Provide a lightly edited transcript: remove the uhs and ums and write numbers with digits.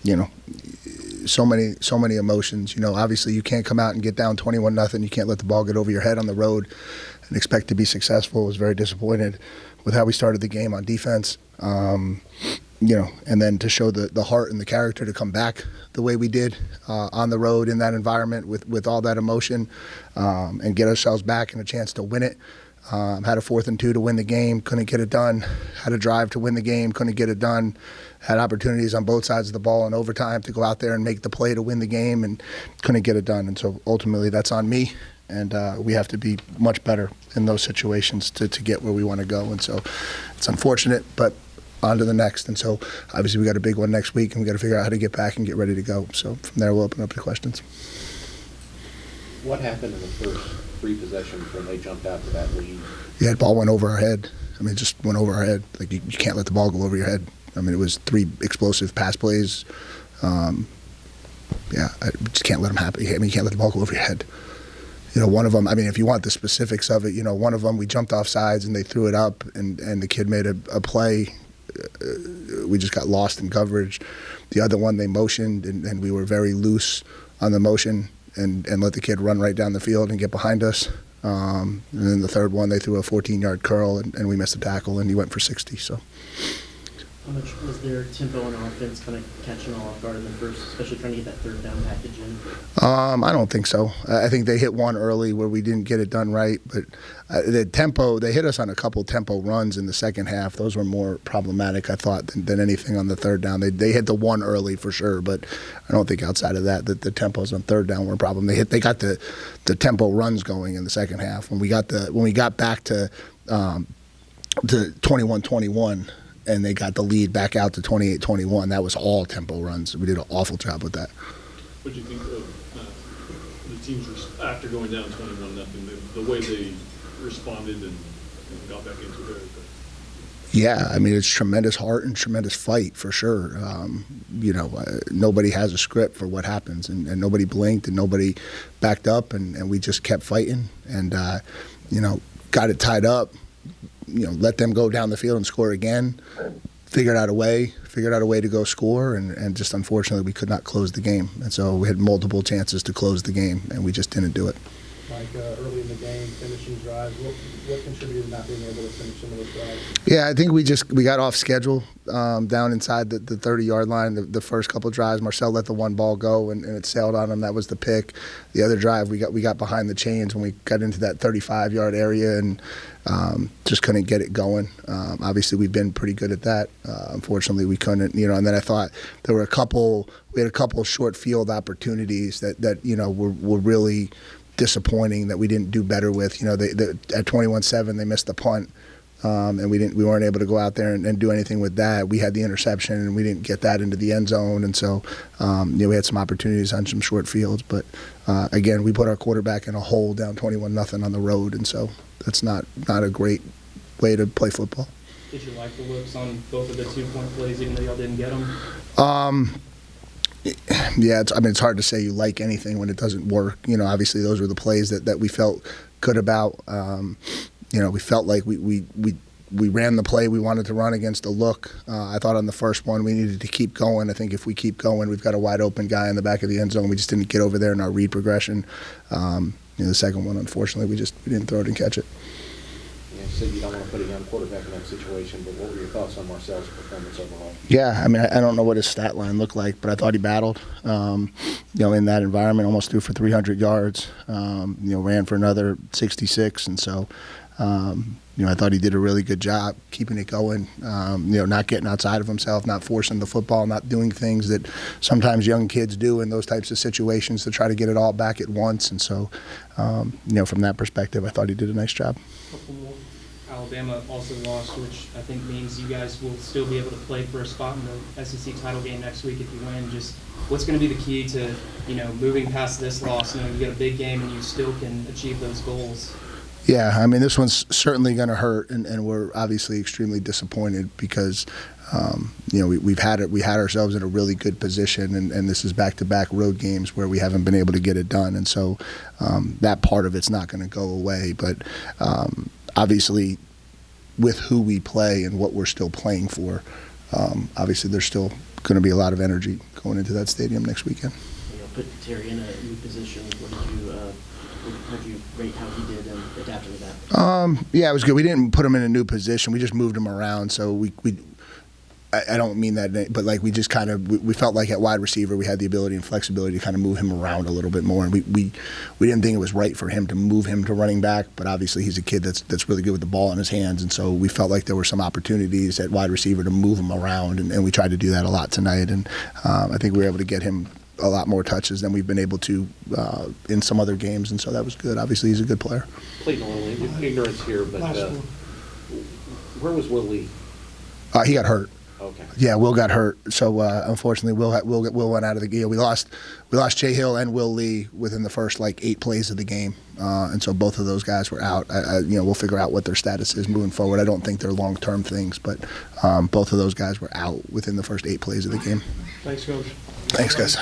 you know, so many emotions. You know, obviously you can't come out and get down 21-0. You can't let the ball get over your head on the road and expect to be successful. I was very disappointed with how we started the game on defense. You know, and then to show the heart and the character to come back the way we did on the road in that environment with all that emotion, and get ourselves back and a chance to win it. Had a 4th and 2 to win the game, couldn't get it done. Had a drive to win the game, couldn't get it done. Had opportunities on both sides of the ball in overtime to go out there and make the play to win the game, and couldn't get it done. And so ultimately that's on me, and we have to be much better in those situations to get where we want to go. And so it's unfortunate, but on to the next. And so obviously we got a big one next week, and we got to figure out how to get back and get ready to go. So from there we'll open up to questions. What happened in the first 3 possessions when they jumped out to that lead? Yeah, the ball went over our head. I mean, it just went over our head. Like, you can't let the ball go over your head. I mean, it was 3 explosive pass plays. Yeah, I just can't let them happen. I mean, you can't let the ball go over your head. You know, one of them, I mean, if you want the specifics of it, you know, one of them we jumped off sides and they threw it up, and the kid made a play. We just got lost in coverage. The other one, they motioned, and we were very loose on the motion and let the kid run right down the field and get behind us. And then the third one, they threw a 14-yard curl, and we missed a tackle, and he went for 60. So. How much was their tempo and offense kind of catching all off guard in the first, especially trying to get that 3rd down package in? I don't think so. I think they hit one early where we didn't get it done right, but the tempo, they hit us on a couple tempo runs in the second half. Those were more problematic, I thought, than anything on the 3rd down. They hit the one early for sure, but I don't think outside of that the tempos on 3rd down were a problem. They got the tempo runs going in the second half. When we got back to 21-21. And they got the lead back out to 28-21. That was all tempo runs. We did an awful job with that. What do you think of the teams after going down 21-0, the way they responded and got back into it? Yeah, I mean, it's tremendous heart and tremendous fight for sure. You know, nobody has a script for what happens, and nobody blinked and nobody backed up, and we just kept fighting and, you know, got it tied up. You know, let them go down the field and score again. Figured out a way to go score, and just unfortunately we could not close the game. And so we had multiple chances to close the game, and we just didn't do it. Like early in the game, finishing drives, what contributed to not being able to finish some of those drives? Yeah, I think we got off schedule down inside the 30-yard line. The first couple of drives, Marcel let the one ball go, and it sailed on him. That was the pick. The other drive, we got behind the chains when we got into that 35-yard area and just couldn't get it going. Obviously, we've been pretty good at that. Unfortunately, we couldn't. You know, and then I thought we had a couple short field opportunities that you know were really disappointing that we didn't do better with. You know, at 21-7 they missed the punt, and we weren't able to go out there and do anything with that. We had the interception and we didn't get that into the end zone, and so you know, we had some opportunities on some short fields. But again, we put our quarterback in a hole down 21-0 on the road, and so that's not a great way to play football. Did you like the looks on both of the 2-point plays, even though y'all didn't get them? Yeah, I mean, it's hard to say you like anything when it doesn't work. You know, obviously those were the plays that we felt good about. You know, we felt like we ran the play we wanted to run against a look. I thought on the first one we needed to keep going. I think if we keep going, we've got a wide open guy in the back of the end zone. We just didn't get over there in our read progression. You know, the second one, unfortunately, we didn't throw it and catch it. You said you don't want to put a young quarterback in that situation, but what were your thoughts on Marcel's performance overall? Yeah, I mean, I don't know what his stat line looked like, but I thought he battled. You know, in that environment, almost threw for 300 yards. You know, ran for another 66, and so. You know, I thought he did a really good job keeping it going, you know, not getting outside of himself, not forcing the football, not doing things that sometimes young kids do in those types of situations to try to get it all back at once. And so, you know, from that perspective, I thought he did a nice job. Alabama also lost, which I think means you guys will still be able to play for a spot in the SEC title game next week if you win. Just what's going to be the key to, you know, moving past this loss? You know, you get a big game and you still can achieve those goals. Yeah, I mean, this one's certainly going to hurt, and we're obviously extremely disappointed because, you know, we had ourselves in a really good position, and this is back-to-back road games where we haven't been able to get it done, and so that part of it's not going to go away. But obviously, with who we play and what we're still playing for, obviously there's still going to be a lot of energy going into that stadium next weekend. Put Terry in a new position. How'd you rate how he did and adapting to that? Yeah, it was good. We didn't put him in a new position. We just moved him around. So I don't mean that, but like we just kind of we felt like at wide receiver we had the ability and flexibility to kind of move him around a little bit more, and we didn't think it was right for him to move him to running back. But obviously he's a kid that's really good with the ball in his hands, and so we felt like there were some opportunities at wide receiver to move him around, and we tried to do that a lot tonight. And I think we were able to get him a lot more touches than we've been able to in some other games, and so that was good. Obviously he's a good player. Pleading a little ignorance here, but where was Will Lee? He got hurt. Okay. Yeah, Will got hurt, so unfortunately, Will went out of the game. We lost Jay Hill and Will Lee within the first 8 plays of the game, and so both of those guys were out. We'll figure out what their status is moving forward. I don't think they're long-term things, but both of those guys were out within the first 8 plays of the game. Thanks, Coach. Thanks, guys.